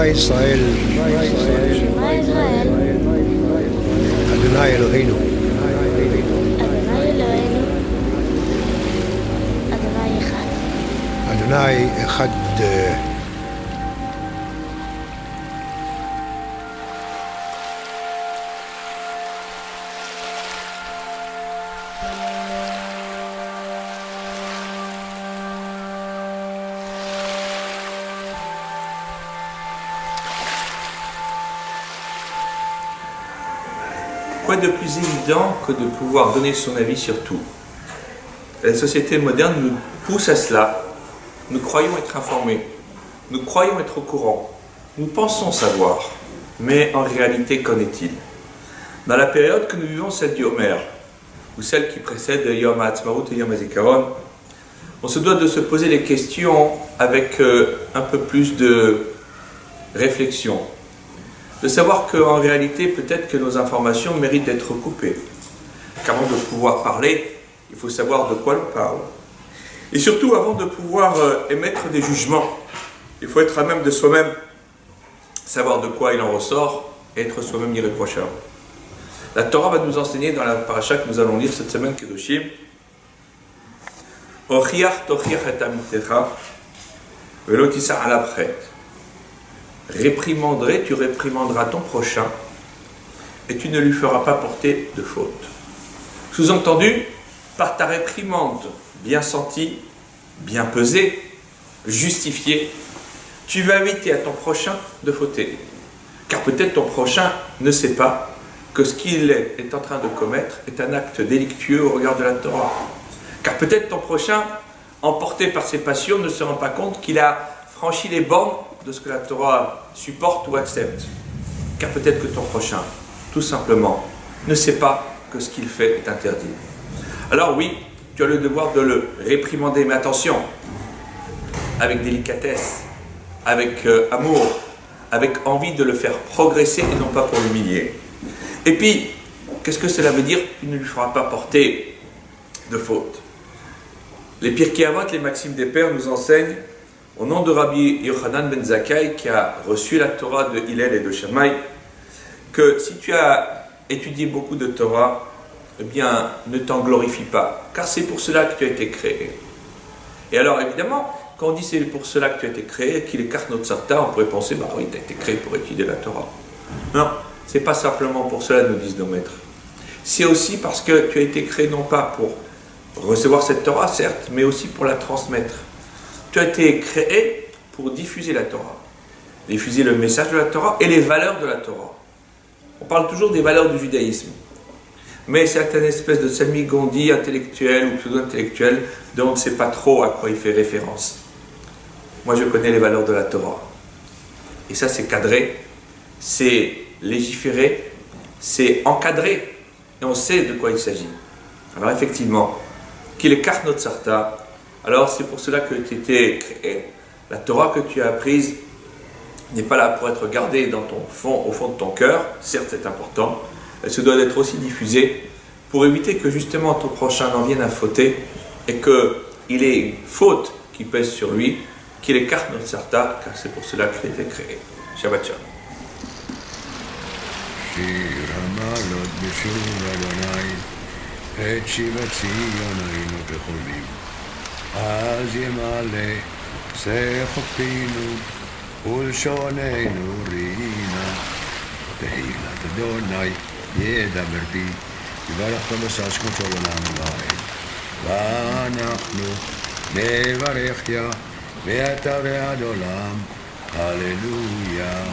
Shema Israël, Shema Israël, Adonai Eloheinu, Adonai Eloheinu, Adonai Echad. Adonai Echad. Quoi de plus évident que de pouvoir donner son avis sur tout? La société moderne nous pousse à cela. Nous croyons être informés, nous croyons être au courant, nous pensons savoir, mais en réalité, qu'en est-il? Dans la période que nous vivons, celle du Homer, ou celle qui précède Yom HaAtzmaut et Yom HaZikaron, on se doit de se poser les questions avec un peu plus de réflexion. De savoir qu'en réalité, peut-être que nos informations méritent d'être coupées. Qu'avant de pouvoir parler, il faut savoir de quoi l'on parle. Et surtout, avant de pouvoir émettre des jugements, il faut être à même de soi-même, savoir de quoi il en ressort, et être soi-même irréprochable. La Torah va nous enseigner dans la paracha que nous allons lire cette semaine, Kedoshim, Ochiach tochiach et amitecha, velo tisa alav chet. Réprimanderai, tu réprimanderas ton prochain et tu ne lui feras pas porter de faute. Sous-entendu, par ta réprimande bien sentie, bien pesée, justifiée, tu vas éviter à ton prochain de fauter. Car peut-être ton prochain ne sait pas que ce qu'il est en train de commettre est un acte délictueux au regard de la Torah. Car peut-être ton prochain, emporté par ses passions, ne se rend pas compte qu'il a franchi les bornes de ce que la Torah supporte ou accepte. Car peut-être que ton prochain, tout simplement, ne sait pas que ce qu'il fait est interdit. Alors oui, tu as le devoir de le réprimander, mais attention, avec délicatesse, avec amour, avec envie de le faire progresser et non pas pour l'humilier. Et puis, qu'est-ce que cela veut dire? Tu ne lui feras pas porter de faute. Les Pirkei Avot, les maximes des pères nous enseignent au nom de Rabbi Yochanan ben Zakkai, qui a reçu la Torah de Hillel et de Shammai, que si tu as étudié beaucoup de Torah, eh bien, ne t'en glorifie pas, car c'est pour cela que tu as été créé. Et alors, évidemment, quand on dit c'est pour cela que tu as été créé, qu'il écarte notre sarta, on pourrait penser, bah oui, tu as été créé pour étudier la Torah. Non, c'est pas simplement pour cela, nous disent nos maîtres. C'est aussi parce que tu as été créé non pas pour recevoir cette Torah, certes, mais aussi pour la transmettre. Tu as été créé pour diffuser la Torah, diffuser le message de la Torah et les valeurs de la Torah. On parle toujours des valeurs du judaïsme, mais c'est une espèce de semi-gondi intellectuel ou pseudo-intellectuel dont on ne sait pas trop à quoi il fait référence. Moi, je connais les valeurs de la Torah. Et ça, c'est cadré, c'est légiféré, c'est encadré, et on sait de quoi il s'agit. Alors effectivement, qu'il écarte notre sarta, alors c'est pour cela que tu étais créé. La Torah que tu as apprise n'est pas là pour être gardée dans ton fond, au fond de ton cœur, certes c'est important, elle se doit d'être aussi diffusée pour éviter que justement ton prochain n'en vienne à fauter et qu'il ait une faute qui pèse sur lui, qu'il écarte notre sarta, car c'est pour cela qu'il a été créé. Shabbat Shalom. את שיבת ציון היינו בחולים. אז ימלא שחופינו ולשוננו רינה. תהילת אדוני ידבר בי, יברך במסע שכמותו לעולם ועד. ואנחנו נברך יה, ואתה ועד עולם. הללויה.